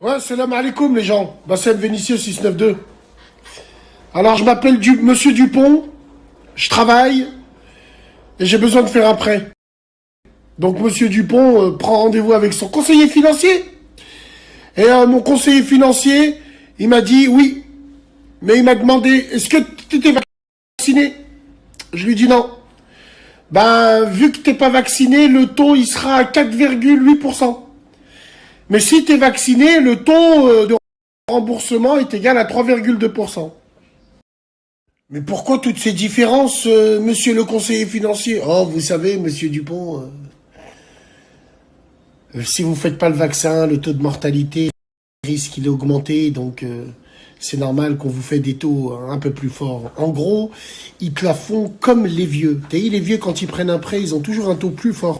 Ouais, salam alaikum les gens. Bassem Vénitieux 692. Alors je m'appelle Monsieur Dupont, je travaille et j'ai besoin de faire un prêt. Donc Monsieur Dupont prend rendez-vous avec son conseiller financier. Et mon conseiller financier, il m'a dit oui. Mais il m'a demandé, est-ce que tu étais vacciné? Je lui dis non. Ben, vu que t'es pas vacciné, le taux il sera à 4,8%. Mais si tu es vacciné, le taux de remboursement est égal à 3,2%. Mais pourquoi toutes ces différences, monsieur le conseiller financier? Oh, vous savez, monsieur Dupont, si vous ne faites pas le vaccin, le taux de mortalité risque il est augmenté, donc c'est normal qu'on vous fait des taux un peu plus forts. En gros, ils te la font comme les vieux. T'as vu, les vieux, quand ils prennent un prêt, ils ont toujours un taux plus fort.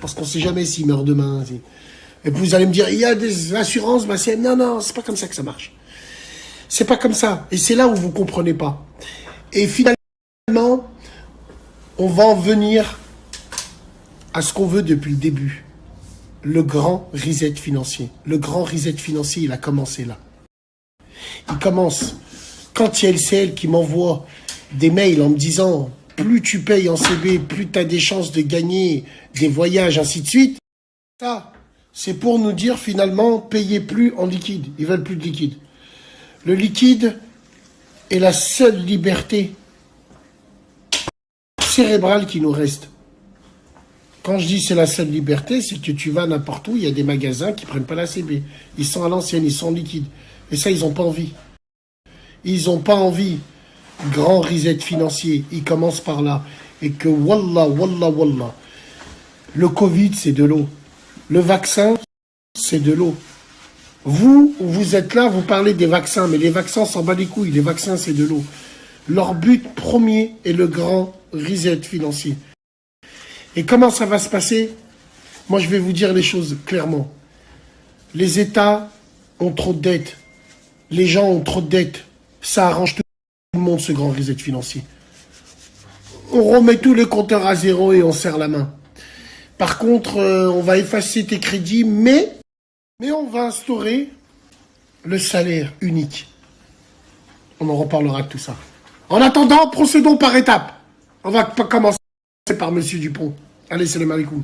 Parce qu'on ne sait jamais s'ils meurent demain. Et puis vous allez me dire, il y a des assurances, bah c'est... Non, non, c'est pas comme ça que ça marche. C'est pas comme ça. Et c'est là où vous comprenez pas. Et finalement, on va en venir à ce qu'on veut depuis le début. Le grand reset financier. Le grand reset financier, il a commencé là. Il commence quand il y a LCL qui m'envoie des mails en me disant plus tu payes en CB, plus tu as des chances de gagner des voyages, ainsi de suite. Ça, c'est pour nous dire finalement, payez plus en liquide. Ils veulent plus de liquide. Le liquide est la seule liberté cérébrale qui nous reste. Quand je dis c'est la seule liberté, c'est que tu vas n'importe où, il y a des magasins qui prennent pas la CB. Ils sont à l'ancienne, ils sont en liquide. Et ça, ils n'ont pas envie. Ils n'ont pas envie. Grand reset financier, il commence par là. Et que wallah, wallah, wallah, le Covid, c'est de l'eau. Le vaccin, c'est de l'eau. Vous êtes là, vous parlez des vaccins, mais les vaccins s'en bat les couilles. Les vaccins, c'est de l'eau. Leur but premier est le grand reset financier. Et comment ça va se passer? Moi, je vais vous dire les choses clairement. Les États ont trop de dettes. Les gens ont trop de dettes. Ça arrange tout le monde, ce grand reset financier. On remet tous les compteurs à zéro et on serre la main. Par contre, on va effacer tes crédits, mais on va instaurer le salaire unique. On en reparlera de tout ça. En attendant, procédons par étapes. On va pas commencer par Monsieur Dupont. Allez, salam alaikum.